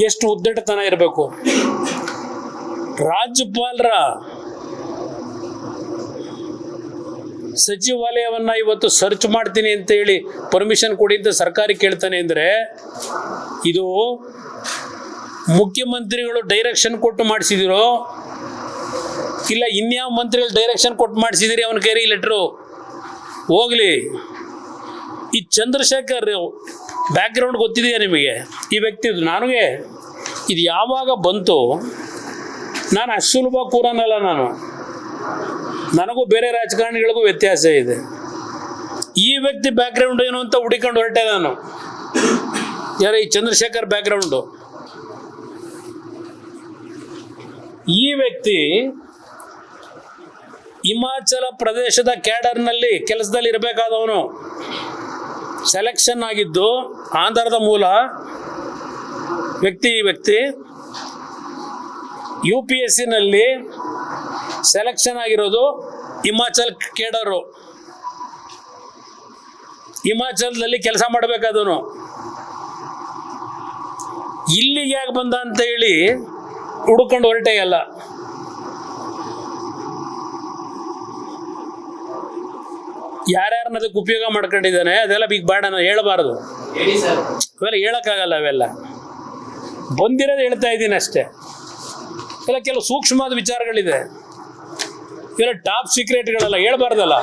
ಎಷ್ಟು ಉದ್ದಟತನ ಇರಬೇಕು. ರಾಜ್ಯಪಾಲರ ಸಚಿವಾಲಯವನ್ನ ಇವತ್ತು ಸರ್ಚ್ ಮಾಡ್ತೀನಿ ಅಂತ ಹೇಳಿ ಪರ್ಮಿಷನ್ ಕೊಡಿ ಅಂತ ಸರ್ಕಾರ ಕೇಳ್ತಾನೆ ಅಂದರೆ ಇದು ಮುಖ್ಯಮಂತ್ರಿಗಳು ಡೈರೆಕ್ಷನ್ ಕೊಟ್ಟು ಮಾಡಿಸಿದಿರೋ ಇಲ್ಲ ಇನ್ಯಾವ ಮಂತ್ರಿಗಳು ಡೈರೆಕ್ಷನ್ ಕೊಟ್ಟು ಮಾಡಿಸಿದಿರಿ ಅವನ ಕೈರಿ ಲೆಟ್ರು ಹೋಗ್ಲಿ. ಈ ಚಂದ್ರಶೇಖರ್ ಬ್ಯಾಕ್ಗ್ರೌಂಡ್ ಗೊತ್ತಿದೆಯಾ ನಿಮಗೆ? ಈ ವ್ಯಕ್ತಿದು ನನಗೆ ಇದು ಯಾವಾಗ ಬಂತು, ನಾನು ಅಷ್ಟು ಸುಲಭ ಕೂರನಲ್ಲ. ನನಗೂ ಬೇರೆ ರಾಜಕಾರಣಿಗಳಿಗೂ ವ್ಯತ್ಯಾಸ ಇದೆ. ಈ ವ್ಯಕ್ತಿ ಬ್ಯಾಕ್ಗ್ರೌಂಡ್ ಏನು ಅಂತ ಹುಡುಕೊಂಡು ಹೊರಟೆ ನಾನು. ಯಾರ ಈ ಚಂದ್ರಶೇಖರ್ ಬ್ಯಾಕ್ಗ್ರೌಂಡು. ಈ ವ್ಯಕ್ತಿ ಹಿಮಾಚಲ ಪ್ರದೇಶದ ಕ್ಯಾಡರ್ನಲ್ಲಿ ಕೆಲಸದಲ್ಲಿ ಇರಬೇಕಾದವನು, ಸೆಲೆಕ್ಷನ್ ಆಗಿದ್ದು ಆಂಧ್ರದ ಮೂಲ ವ್ಯಕ್ತಿ. ಈ ವ್ಯಕ್ತಿ UPSCನಲ್ಲಿ ಸೆಲೆಕ್ಷನ್ ಆಗಿರೋದು ಹಿಮಾಚಲ್ ಕೇಡರು. ಹಿಮಾಚಲದಲ್ಲಿ ಕೆಲಸ ಮಾಡಬೇಕಾದವನು ಇಲ್ಲಿಗೆ ಯಾಕೆ ಬಂದ ಅಂತ ಹೇಳಿ ಹುಡುಕೊಂಡು ಹೊರಟೆ ಅಲ್ಲ. ಯಾರ್ಯಾರನ್ನ ಅದಕ್ಕೆ ಉಪಯೋಗ ಮಾಡ್ಕೊಂಡಿದ್ದಾನೆ ಅದೆಲ್ಲ ಬಿಗ್ ಬೇಡ, ನಾನು ಹೇಳಬಾರ್ದು. ಅವೆಲ್ಲ ಹೇಳೋಕ್ಕಾಗಲ್ಲ. ಅವೆಲ್ಲ ಬಂದಿರೋದು ಹೇಳ್ತಾ ಇದ್ದೀನಿ ಅಷ್ಟೇ. ಎಲ್ಲ ಕೆಲವು ಸೂಕ್ಷ್ಮವಾದ ವಿಚಾರಗಳಿದೆ, ಇವೆಲ್ಲ ಟಾಪ್ ಸೀಕ್ರೆಟ್ಗಳೆಲ್ಲ ಹೇಳ್ಬಾರ್ದಲ್ಲ.